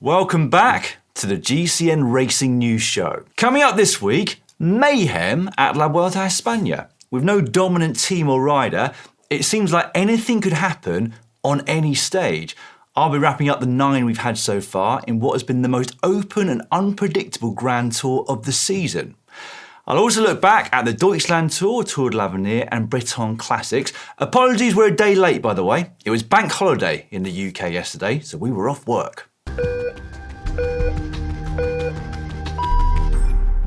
Welcome back to the GCN Racing News Show. Coming up this week, Mayhem at La Vuelta a España. With no dominant team or rider, it seems like anything could happen on any stage. I'll be wrapping up the 9 we've had so far in what has been the most open and unpredictable Grand Tour of the season. I'll also look back at the Deutschland Tour, Tour de l'Avenir and Bretagne Classics. Apologies, we're a day late, by the way. It was bank holiday in the UK yesterday, so we were off work.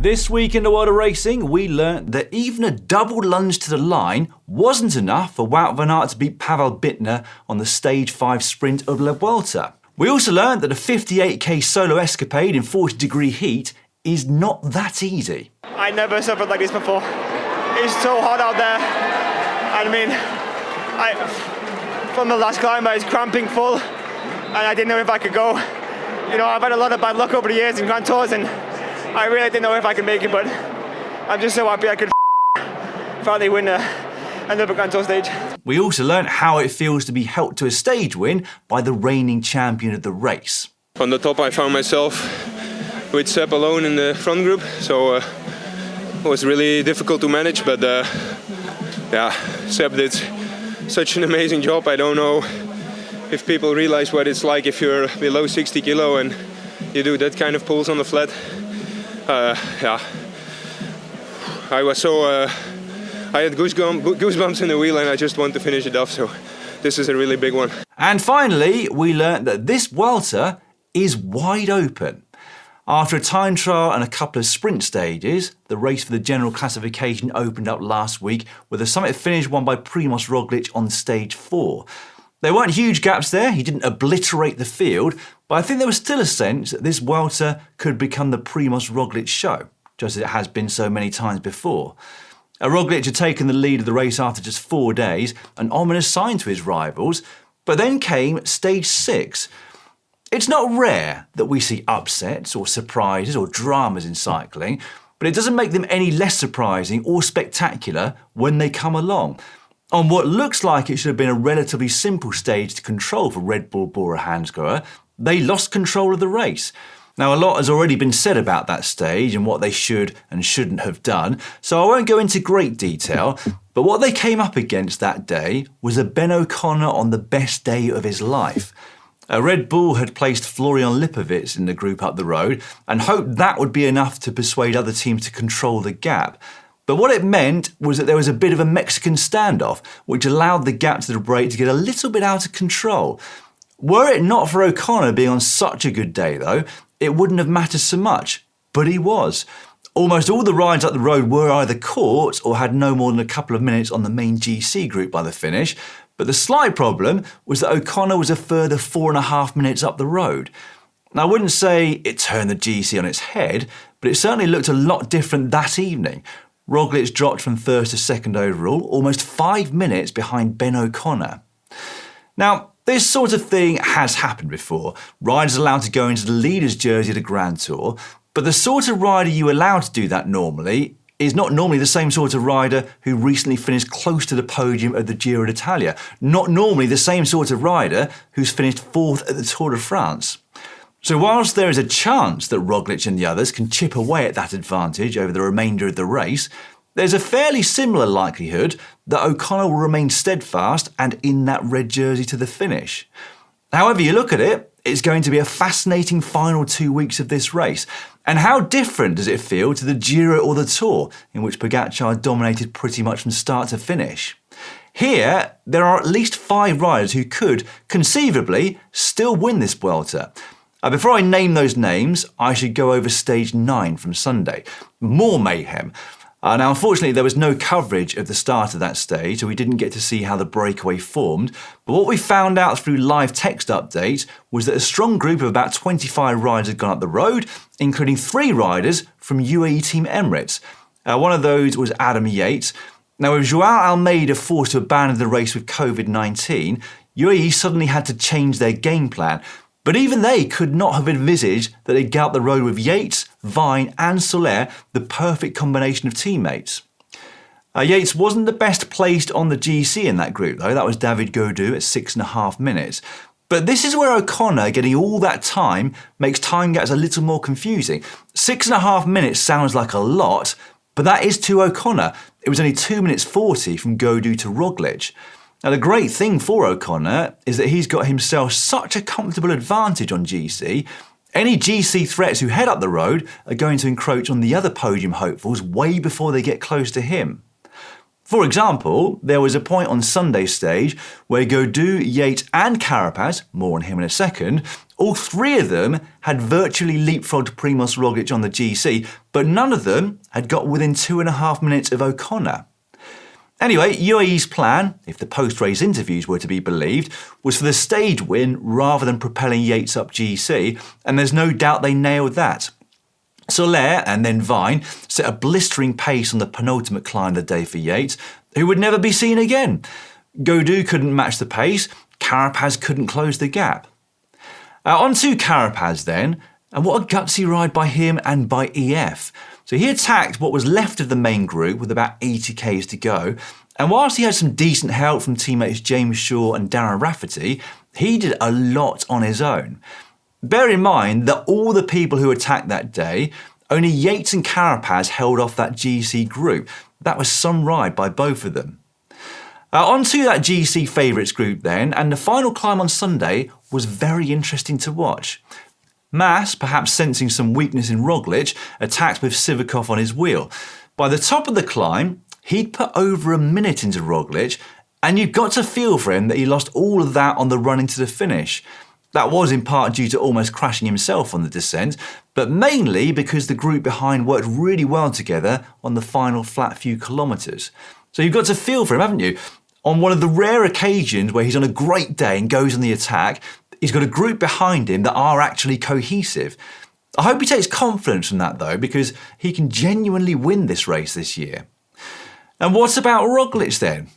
This week in the world of racing, we learnt that even a double lunge to the line wasn't enough for Wout van Aert to beat Pavel Bittner on the Stage 5 sprint of La Vuelta. We also learnt that a 58k solo escapade in 40-degree heat is not that easy. I never suffered like this before. It's so hot out there. I mean, from the last climb I was cramping full and I didn't know if I could go. You know, I've had a lot of bad luck over the years in Grand Tours and I really didn't know if I could make it, but I'm just so happy I could finally win another Grand Tour stage. We also learnt how it feels to be helped to a stage win by the reigning champion of the race. On the top I found myself with Sepp alone in the front group, so it was really difficult to manage, but yeah, Sepp did such an amazing job. I don't know if people realize what it's like if you're below 60 kilo and you do that kind of pulls on the flat. Yeah, I was so I had goosebumps in the wheel and I just want to finish it off, so this is a really big one. And finally, we learnt that this Vuelta is wide open. After a time trial and a couple of sprint stages, the race for the general classification opened up last week with a summit finish won by Primož Roglič on stage 4. There weren't huge gaps there, he didn't obliterate the field, but I think there was still a sense that this Vuelta could become the Primož Roglič show, just as it has been so many times before. Roglič had taken the lead of the race after just 4 days, an ominous sign to his rivals, but then came stage 6. It's not rare that we see upsets or surprises or dramas in cycling, but it doesn't make them any less surprising or spectacular when they come along. On what looks like it should have been a relatively simple stage to control for Red Bull Bora Hansgrohe, they lost control of the race. Now, a lot has already been said about that stage and what they should and shouldn't have done, so I won't go into great detail, but what they came up against that day was a Ben O'Connor on the best day of his life. Red Bull had placed Florian Lipovitz in the group up the road and hoped that would be enough to persuade other teams to control the gap. But what it meant was that there was a bit of a Mexican standoff, which allowed the gap to the break to get a little bit out of control. Were it not for O'Connor being on such a good day, though, it wouldn't have mattered so much. But he was. Almost all the rides up the road were either caught or had no more than a couple of minutes on the main GC group by the finish. But the slight problem was that O'Connor was a further 4.5 minutes up the road. Now, I wouldn't say it turned the GC on its head, but it certainly looked a lot different that evening. Roglič dropped from first to second overall, almost 5 minutes behind Ben O'Connor. Now, this sort of thing has happened before. Riders allowed to go into the leader's jersey at a Grand Tour, but the sort of rider you allow to do that normally is not normally the same sort of rider who recently finished close to the podium of the Giro d'Italia, not normally the same sort of rider who's finished 4th at the Tour de France. So whilst there is a chance that Roglič and the others can chip away at that advantage over the remainder of the race, there's a fairly similar likelihood that O'Connor will remain steadfast and in that red jersey to the finish. However you look at it, it's going to be a fascinating final 2 weeks of this race. And how different does it feel to the Giro or the Tour, in which Pogačar dominated pretty much from start to finish? Here, there are at least 5 riders who could, conceivably, still win this Vuelta. Before I name those names, I should go over stage 9 from Sunday. More mayhem. Now, unfortunately, there was no coverage of the start of that stage, so we didn't get to see how the breakaway formed. But what we found out through live text updates was that a strong group of about 25 riders had gone up the road, including 3 riders from UAE Team Emirates. One of those was Adam Yates. Now, with Joao Almeida forced to abandon the race with COVID-19, UAE suddenly had to change their game plan. But even they could not have envisaged that they'd get up the road with Yates, Vine and Soler, the perfect combination of teammates. Yates wasn't the best placed on the GC in that group though, that was David Gaudu at 6.5 minutes. But this is where O'Connor getting all that time makes time gaps a little more confusing. 6.5 minutes sounds like a lot, but that is to O'Connor. It was only 2 minutes 40 from Gaudu to Roglic. Now the great thing for O'Connor is that he's got himself such a comfortable advantage on GC. Any GC threats who head up the road are going to encroach on the other podium hopefuls way before they get close to him. For example, there was a point on Sunday's stage where Gaudu, Yates and Carapaz, more on him in a second, all three of them had virtually leapfrogged Primož Roglic on the GC, but none of them had got within 2.5 minutes of O'Connor. Anyway, UAE's plan, if the post-race interviews were to be believed, was for the stage win rather than propelling Yates up GC, and there's no doubt they nailed that. Soler and then Vine set a blistering pace on the penultimate climb of the day for Yates, who would never be seen again. Gaudu couldn't match the pace, Carapaz couldn't close the gap. On to Carapaz then, and what a gutsy ride by him and by EF. So he attacked what was left of the main group with about 80 k's to go, and whilst he had some decent help from teammates James Shaw and Darren Rafferty, he did a lot on his own. Bear in mind that all the people who attacked that day, only Yates and Carapaz held off that GC group. That was some ride by both of them. On to that GC favourites group then, and the final climb on Sunday was very interesting to watch. Mas, perhaps sensing some weakness in Roglic, attacked with Sivakov on his wheel. By the top of the climb, he'd put over a minute into Roglic, and you've got to feel for him that he lost all of that on the run into the finish. That was in part due to almost crashing himself on the descent, but mainly because the group behind worked really well together on the final flat few kilometres. So you've got to feel for him, haven't you? On one of the rare occasions where he's on a great day and goes on the attack, he's got a group behind him that are actually cohesive. I hope he takes confidence from that though, because he can genuinely win this race this year. And what about Roglic then?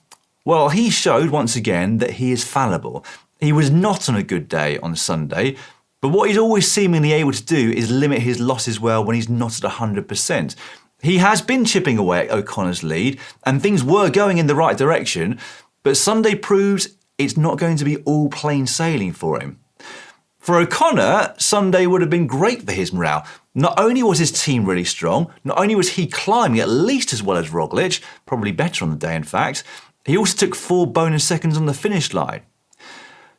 Well, he showed once again that he is fallible. He was not on a good day on Sunday, but what he's always seemingly able to do is limit his losses well when he's not at 100%. He has been chipping away at O'Connor's lead, and things were going in the right direction, but Sunday proves it's not going to be all plain sailing for him. For O'Connor, Sunday would have been great for his morale. Not only was his team really strong, not only was he climbing at least as well as Roglic, probably better on the day in fact, he also took 4 bonus seconds on the finish line.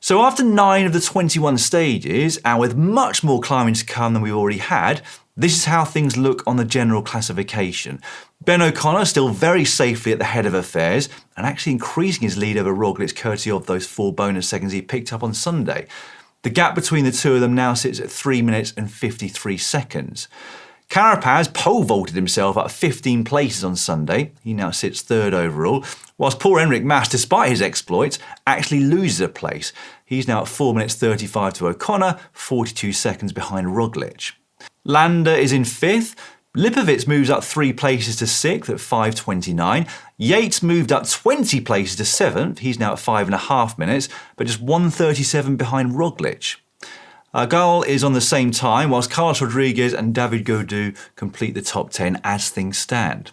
So after 9 of the 21 stages, and with much more climbing to come than we already had, this is how things look on the general classification. Ben O'Connor still very safely at the head of affairs, and actually increasing his lead over Roglic courtesy of those 4 bonus seconds he picked up on Sunday. The gap between the two of them now sits at 3 minutes and 53 seconds. Carapaz pole vaulted himself up 15 places on Sunday. He now sits 3rd overall, whilst poor Enric Mas, despite his exploits, actually loses a place. He's now at 4 minutes 35 to O'Connor, 42 seconds behind Roglic. Landa is in 5th. Lipovic moves up 3 places to 6th at 5:29. Yates moved up 20 places to 7th. He's now at 5.5 minutes, but just 1:37 behind Roglic. Gal is on the same time, whilst Carlos Rodriguez and David Gaudu complete the top 10 as things stand.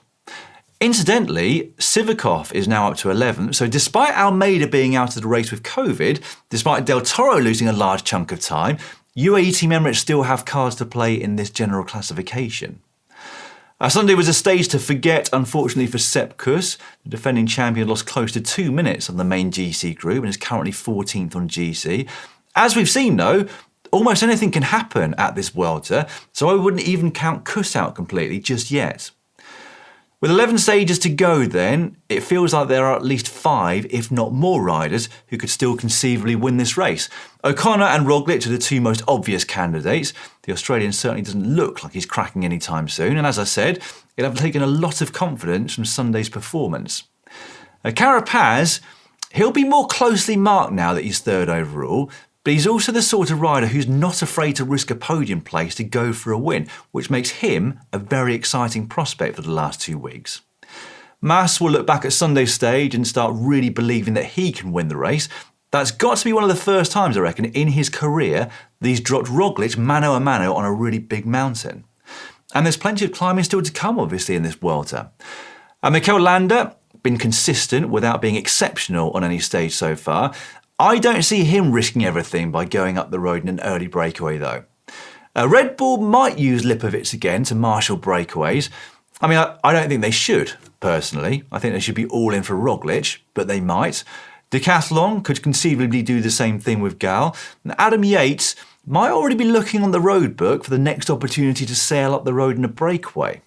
Incidentally, Sivakov is now up to 11th, so despite Almeida being out of the race with COVID, despite Del Toro losing a large chunk of time, UAE Team Emirates still have cards to play in this general classification. Sunday was a stage to forget, unfortunately for Sepp Kuss. The defending champion lost close to 2 minutes on the main GC group and is currently 14th on GC. As we've seen though, almost anything can happen at this Vuelta, so I wouldn't even count Kuss out completely just yet. With 11 stages to go then, it feels like there are at least 5, if not more riders who could still conceivably win this race. O'Connor and Roglic are the 2 most obvious candidates. The Australian certainly doesn't look like he's cracking anytime soon, and as I said, it'll have taken a lot of confidence from Sunday's performance. Carapaz, he'll be more closely marked now that he's 3rd overall, but he's also the sort of rider who's not afraid to risk a podium place to go for a win, which makes him a very exciting prospect for the last 2 weeks. Mas will look back at Sunday's stage and start really believing that he can win the race. That's got to be one of the first times, I reckon, in his career that he's dropped Roglic mano a mano on a really big mountain. And there's plenty of climbing still to come, obviously, in this Vuelta. Mikel Landa, been consistent without being exceptional on any stage so far. I don't see him risking everything by going up the road in an early breakaway though. Red Bull might use Lipovic again to marshal breakaways. I mean, I don't think they should, personally. I think they should be all in for Roglic, but they might. Decathlon could conceivably do the same thing with Gal. And Adam Yates might already be looking on the road book for the next opportunity to sail up the road in a breakaway.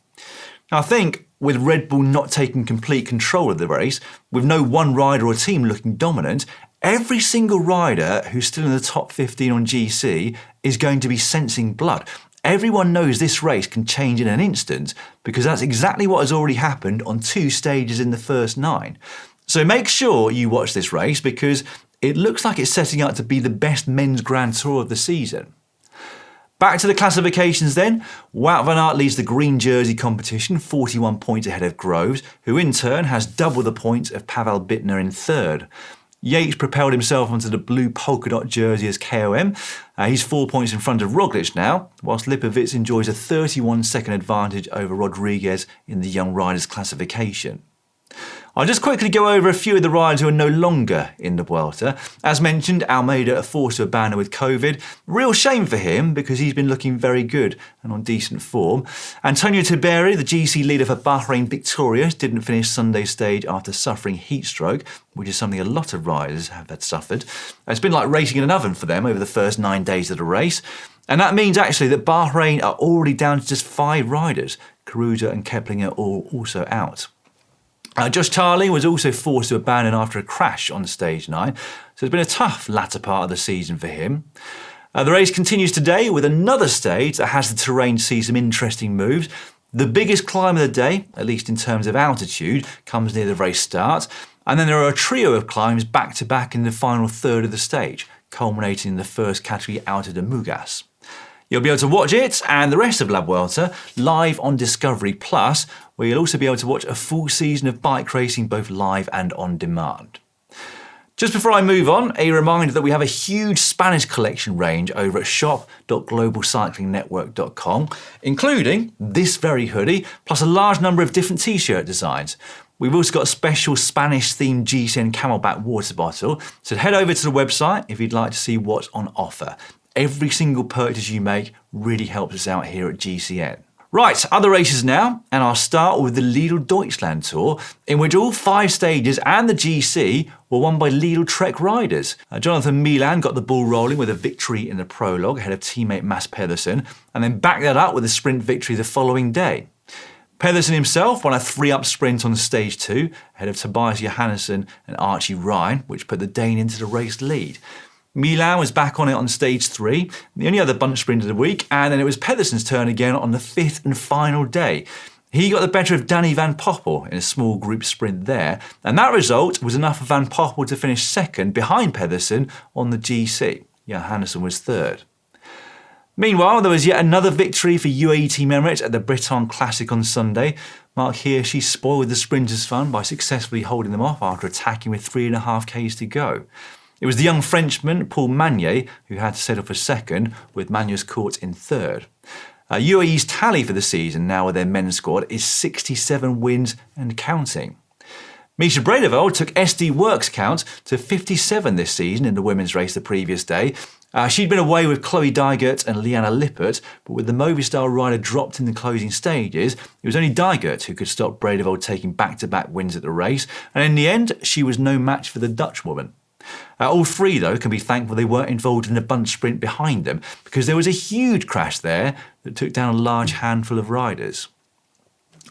Now, I think with Red Bull not taking complete control of the race, with no one rider or team looking dominant, every single rider who's still in the top 15 on GC is going to be sensing blood. Everyone knows this race can change in an instant because that's exactly what has already happened on 2 stages in the first 9. So make sure you watch this race because it looks like it's setting up to be the best men's Grand Tour of the season. Back to the classifications then. Wout van Aert leads the green jersey competition, 41 points ahead of Groves, who in turn has double the points of Pavel Bittner in third. Yates propelled himself onto the blue polka dot jersey as KOM. He's 4 points in front of Roglic now, whilst Lipovic enjoys a 31-second advantage over Rodriguez in the young riders classification. I'll just quickly go over a few of the riders who are no longer in the Vuelta. As mentioned, Almeida forced to abandon with COVID. Real shame for him because he's been looking very good and on decent form. Antonio Tiberi, the GC leader for Bahrain Victorious, didn't finish Sunday's stage after suffering heat stroke, which is something a lot of riders have had suffered. It's been like racing in an oven for them over the first 9 days of the race. And that means actually that Bahrain are already down to just 5 riders. Caruso and Kepling are all also out. Josh Charlie was also forced to abandon after a crash on stage 9, so it's been a tough latter part of the season for him. The race continues today with another stage that has the terrain to see some interesting moves. The biggest climb of the day, at least in terms of altitude, comes near the race start, and then there are a trio of climbs back to back in the final third of the stage, culminating in the first category Alta de Mugas. You'll be able to watch it and the rest of La Vuelta live on Discovery Plus, where you'll also be able to watch a full season of bike racing both live and on demand. Just before I move on, a reminder that we have a huge Spanish collection range over at shop.globalcyclingnetwork.com, including this very hoodie, plus a large number of different t-shirt designs. We've also got a special Spanish-themed GCN Camelback water bottle, so head over to the website if you'd like to see what's on offer. Every single purchase you make really helps us out here at GCN. Right, other races now, and I'll start with the Lidl Deutschland Tour, in which all 5 stages and the GC were won by Lidl Trek riders. Jonathan Milan got the ball rolling with a victory in the prologue ahead of teammate Mads Pedersen, and then backed that up with a sprint victory the following day. Pedersen himself won a 3-up sprint on stage 2 ahead of Tobias Johannesson and Archie Ryan, which put the Dane into the race lead. Milan was back on it on stage 3, the only other bunch sprint of the week, and then it was Pedersen's turn again on the 5th and final day. He got the better of Danny van Poppel in a small group sprint there, and that result was enough for van Poppel to finish second behind Pedersen on the GC. Johannesson was third. Meanwhile, there was yet another victory for UAE Team Emirates at the Bretagne Classic on Sunday. Mark Hirschi spoiled the sprinters' fun by successfully holding them off after attacking with 3.5 Ks to go. It was the young Frenchman, Paul Magnier, who had to settle for second, with Magnus Cort in third. UAE's tally for the season, now with their men's squad, is 67 wins and counting. Misha Bredeveld took SD Works count to 57 this season in the women's race the previous day. She'd been away with Chloe Dygert and Liana Lippert, but with the Movistar rider dropped in the closing stages, it was only Dygert who could stop Bredeveld taking back-to-back wins at the race, and in the end, she was no match for the Dutch woman. All 3, though, can be thankful they weren't involved in the bunch sprint behind them, because there was a huge crash there that took down a large handful of riders.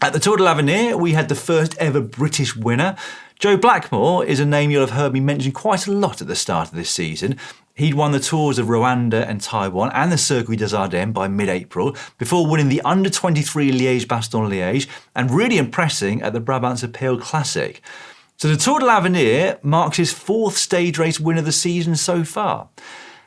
At the Tour de l'Avenir, we had the first ever British winner. Joe Blackmore is a name you'll have heard me mention quite a lot at the start of this season. He'd won the tours of Rwanda and Taiwan and the Circuit des Ardennes by mid-April, before winning the under-23 Liège-Bastogne-Liège and really impressing at the Brabantse Pijl Classic. So the Tour de l'Avenir marks his 4th stage race win of the season so far.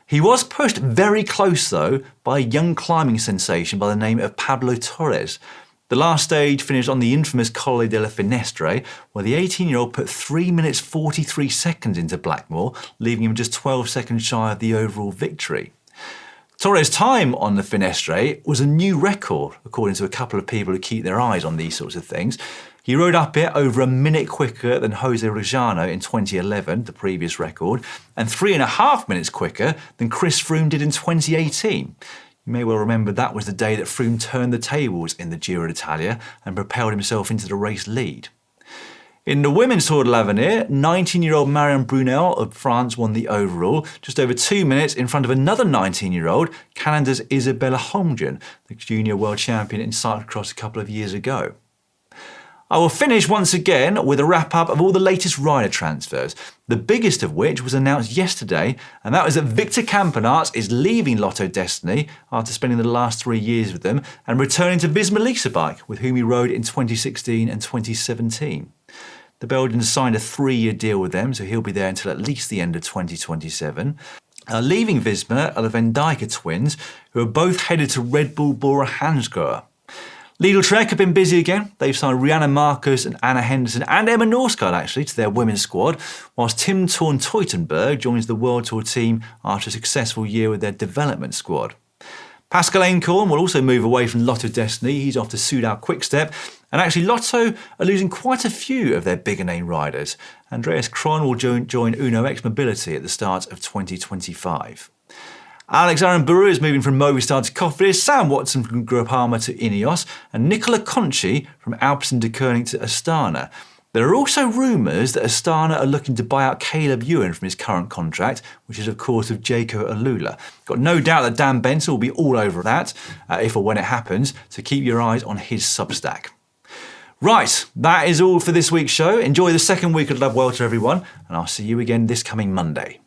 He was pushed very close, though, by a young climbing sensation by the name of Pablo Torres. The last stage finished on the infamous Colle de la Finestre, where the 18-year-old put 3 minutes 43 seconds into Blackmore, leaving him just 12 seconds shy of the overall victory. Torres' time on the Finestre was a new record, according to a couple of people who keep their eyes on these sorts of things. He rode up it over a minute quicker than Jose Rojano in 2011, the previous record, and 3.5 minutes quicker than Chris Froome did in 2018. You may well remember that was the day that Froome turned the tables in the Giro d'Italia and propelled himself into the race lead. In the women's Tour de l'Avenir, 19-year-old Marion Brunel of France won the overall, just over 2 minutes in front of another 19-year-old, Canada's Isabella Holmgren, the junior world champion in cyclocross a couple of years ago. I will finish once again with a wrap-up of all the latest rider transfers, the biggest of which was announced yesterday, and that was that Victor Campenaerts is leaving Lotto Destiny after spending the last 3 years with them and returning to Visma Lease Bike, with whom he rode in 2016 and 2017. The Belgian signed a 3-year deal with them, so he'll be there until at least the end of 2027. Leaving Visma are the Van Dijker twins, who are both headed to Red Bull Bora Hansgrohe. Lidl Trek have been busy again. They've signed Rihanna Marcus and Anna Henderson and Emma Norsgaard actually to their women's squad, whilst Tim Thorn Teutenberg joins the World Tour team after a successful year with their development squad. Pascal Aencorn will also move away from Lotto Destiny. He's off to Soudal Quickstep. And actually Lotto are losing quite a few of their bigger name riders. Andreas Kron will join Uno X Mobility at the start of 2025. Alex Aramburu is moving from Movistar to Cofidis, Sam Watson from Groupama to Ineos, and Nicola Conchi from Alpecin de Koning to Astana. There are also rumours that Astana are looking to buy out Caleb Ewan from his current contract, which is of course of Jaco Alula. Got no doubt that Dan Benson will be all over that, if or when it happens, so keep your eyes on his Substack. Right, that is all for this week's show. Enjoy the second week of La Vuelta, everyone, and I'll see you again this coming Monday.